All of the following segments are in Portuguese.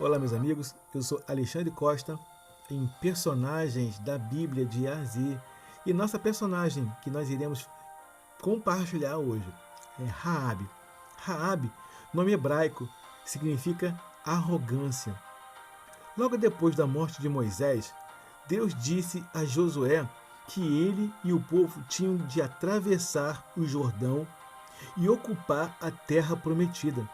Olá, meus amigos, eu sou Alexandre Costa, em Personagens da Bíblia de A a Z, e nossa personagem que nós iremos compartilhar hoje é Raabe. Raabe, nome hebraico, significa arrogância. Logo depois da morte de Moisés, Deus disse a Josué que ele e o povo tinham de atravessar o Jordão e ocupar a terra prometida.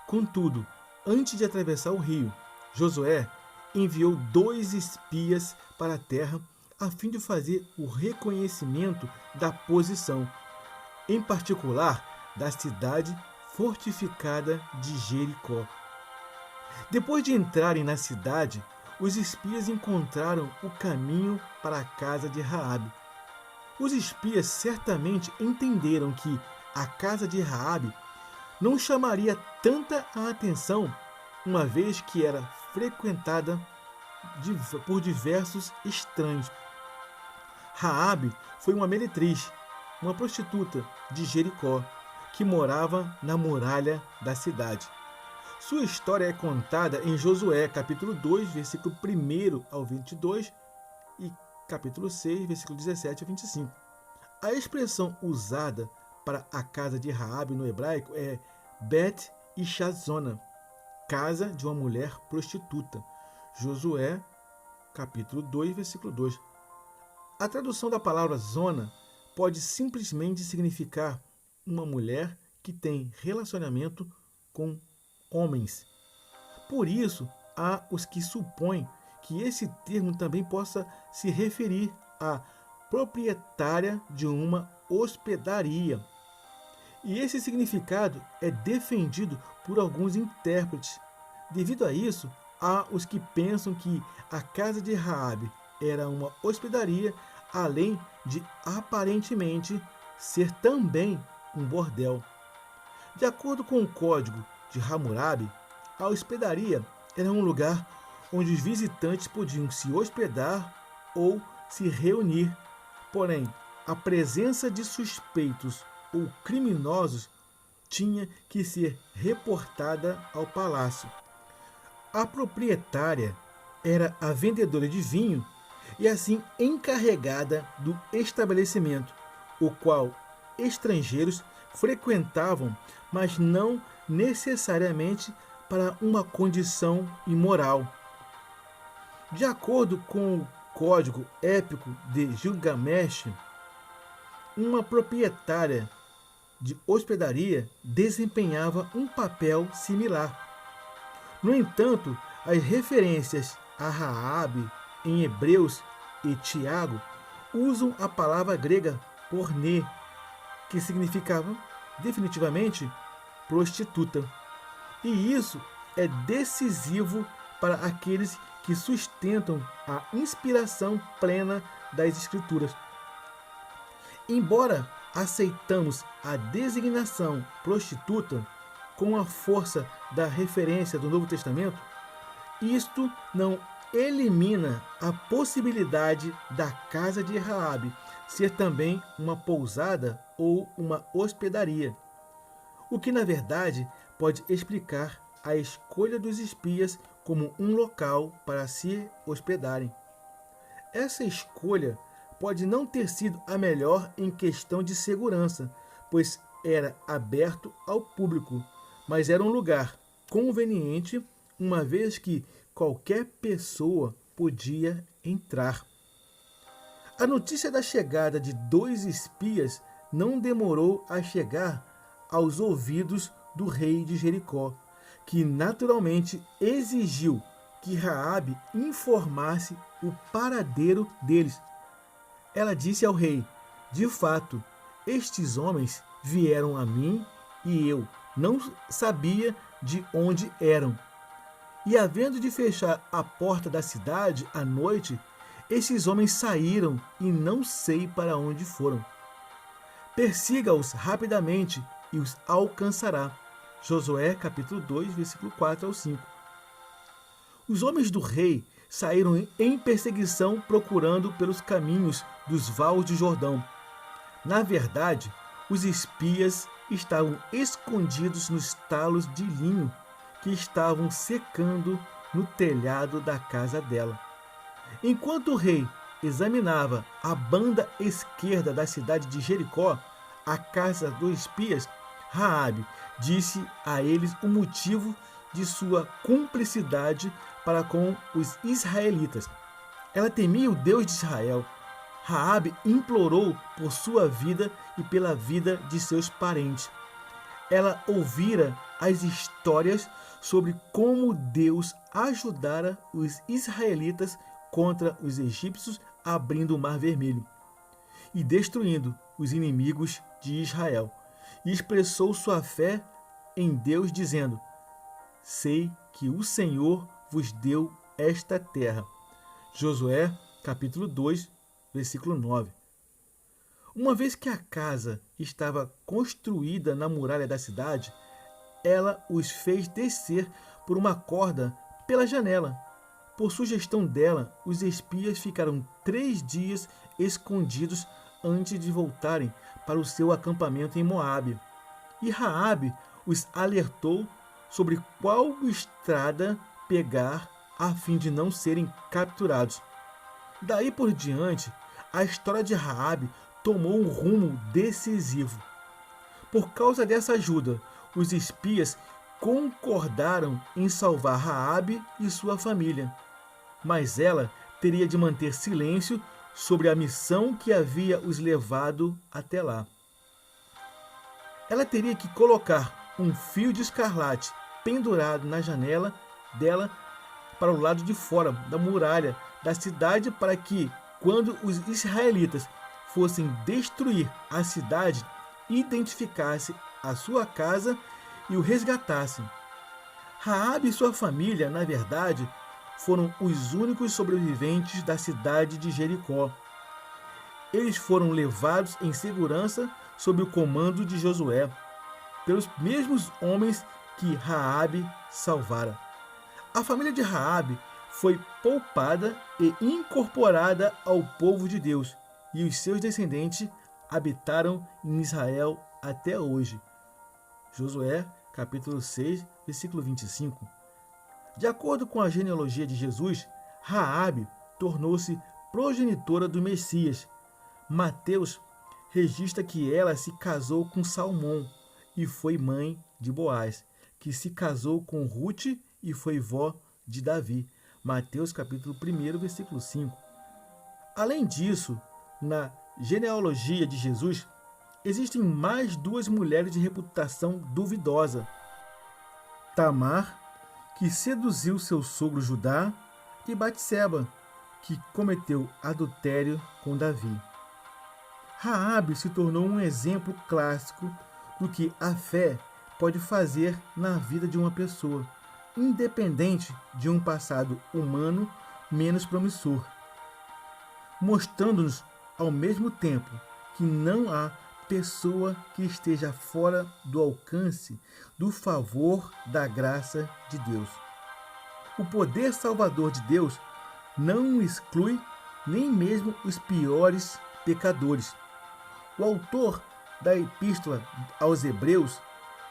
Contudo, antes de atravessar o rio, Josué enviou 2 espias para a terra a fim de fazer o reconhecimento da posição, em particular da cidade fortificada de Jericó. Depois de entrarem na cidade, os espias encontraram o caminho para a casa de Raabe. Os espias certamente entenderam que a casa de Raabe não chamaria tanta a atenção, uma vez que era frequentada por diversos estranhos. Raabe foi uma meretriz, uma prostituta de Jericó, que morava na muralha da cidade. Sua história é contada em Josué, capítulo 2, versículo 1 ao 22 e capítulo 6, versículo 17 a 25. A expressão usada para a casa de Raabe no hebraico é Bet Ishazona, casa de uma mulher prostituta. Josué, capítulo 2, versículo 2. A tradução da palavra zona pode simplesmente significar uma mulher que tem relacionamento com homens. Por isso, há os que supõem que esse termo também possa se referir à proprietária de uma hospedaria. E esse significado é defendido por alguns intérpretes. Devido a isso, há os que pensam que a casa de Raabe era uma hospedaria, além de aparentemente ser também um bordel. De acordo com o código de Hammurabi, a hospedaria era um lugar onde os visitantes podiam se hospedar ou se reunir. Porém, a presença de suspeitos ou criminosos tinha que ser reportada ao palácio. A proprietária era a vendedora de vinho e assim encarregada do estabelecimento, o qual estrangeiros frequentavam, mas não necessariamente para uma condição imoral. De acordo com o Código Épico de Gilgamesh, uma proprietária de hospedaria desempenhava um papel similar. No entanto, as referências a Raabe em Hebreus e Tiago usam a palavra grega pornê, que significava definitivamente prostituta. E isso é decisivo para aqueles que sustentam a inspiração plena das Escrituras. Embora aceitamos a designação prostituta com a força da referência do Novo Testamento, isto não elimina a possibilidade da casa de Raabe ser também uma pousada ou uma hospedaria, o que na verdade pode explicar a escolha dos espias como um local para se hospedarem. Essa escolha pode não ter sido a melhor em questão de segurança, pois era aberto ao público, mas era um lugar conveniente, uma vez que qualquer pessoa podia entrar. A notícia da chegada de 2 espias não demorou a chegar aos ouvidos do rei de Jericó, que naturalmente exigiu que Raabe informasse o paradeiro deles. Ela disse ao rei: de fato, estes homens vieram a mim e eu não sabia de onde eram. E havendo de fechar a porta da cidade à noite, esses homens saíram e não sei para onde foram. Persiga-os rapidamente e os alcançará. Josué capítulo 2, versículo 4 ao 5. Os homens do rei saíram em perseguição procurando pelos caminhos dos vales de Jordão. Na verdade, os espias estavam escondidos nos talos de linho que estavam secando no telhado da casa dela. Enquanto o rei examinava a banda esquerda da cidade de Jericó, a casa dos espias, Raabe disse a eles o motivo de sua cumplicidade para com os israelitas. Ela temia o Deus de Israel. Raabe implorou por sua vida e pela vida de seus parentes. Ela ouvira as histórias sobre como Deus ajudara os israelitas contra os egípcios, abrindo o Mar Vermelho e destruindo os inimigos de Israel. E expressou sua fé em Deus, dizendo: sei que o Senhor vos deu esta terra. Josué, capítulo 2, versículo 9. Uma vez que a casa estava construída na muralha da cidade, ela os fez descer por uma corda pela janela. Por sugestão dela, os espias ficaram 3 dias escondidos antes de voltarem para o seu acampamento em Moabe. E Raabe os alertou sobre qual estrada pegar a fim de não serem capturados. Daí por diante, a história de Raabe tomou um rumo decisivo. Por causa dessa ajuda, os espias concordaram em salvar Raabe e sua família, mas ela teria de manter silêncio sobre a missão que havia os levado até lá. Ela teria que colocar um fio de escarlate pendurado na janela dela para o lado de fora da muralha da cidade, para que, quando os israelitas fossem destruir a cidade, identificasse a sua casa e o resgatassem. Raabe e sua família, na verdade, foram os únicos sobreviventes da cidade de Jericó. Eles foram levados em segurança sob o comando de Josué, pelos mesmos homens que Raabe salvara. A família de Raabe foi poupada e incorporada ao povo de Deus, e os seus descendentes habitaram em Israel até hoje. Josué, capítulo 6, versículo 25. De acordo com a genealogia de Jesus, Raabe tornou-se progenitora do Messias. Mateus registra que ela se casou com Salmão e foi mãe de Boaz, que se casou com Ruth e foi vó de Davi. Mateus capítulo 1, versículo 5. Além disso, na genealogia de Jesus, existem mais 2 mulheres de reputação duvidosa. Tamar, que seduziu seu sogro Judá, e Batseba, que cometeu adultério com Davi. Raabe se tornou um exemplo clássico do que a fé pode fazer na vida de uma pessoa, independente de um passado humano menos promissor, mostrando-nos ao mesmo tempo que não há pessoa que esteja fora do alcance do favor da graça de Deus. O poder salvador de Deus não exclui nem mesmo os piores pecadores. O autor da Epístola aos Hebreus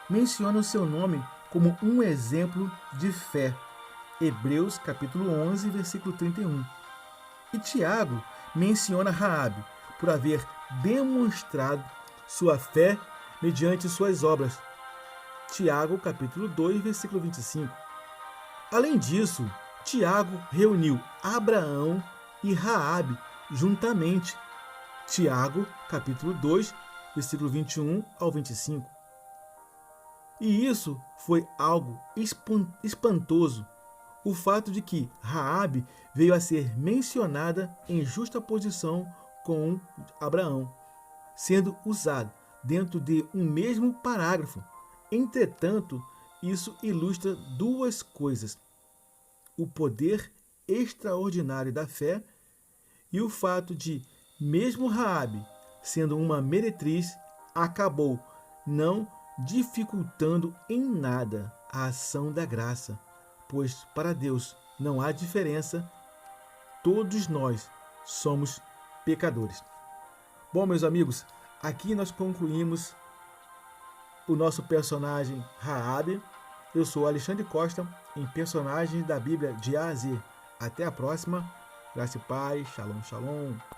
menciona o seu nome como um exemplo de fé. Hebreus capítulo 11, versículo 31. E Tiago menciona Raabe por haver demonstrado sua fé mediante suas obras. Tiago capítulo 2, versículo 25. Além disso, Tiago reuniu Abraão e Raabe juntamente. Tiago capítulo 2, versículo 21 ao 25. E isso foi algo espantoso, o fato de que Raabe veio a ser mencionada em justa posição com Abraão, sendo usado dentro de um mesmo parágrafo. Entretanto, isso ilustra 2 coisas: o poder extraordinário da fé e o fato de, mesmo Raabe sendo uma meretriz, acabou não dificultando em nada a ação da graça, pois para Deus não há diferença, todos nós somos pecadores. Bom, meus amigos, aqui nós concluímos o nosso personagem Raabe. Eu sou Alexandre Costa, em Personagens da Bíblia de A a Z. Até a próxima. Graça e paz. Shalom, shalom.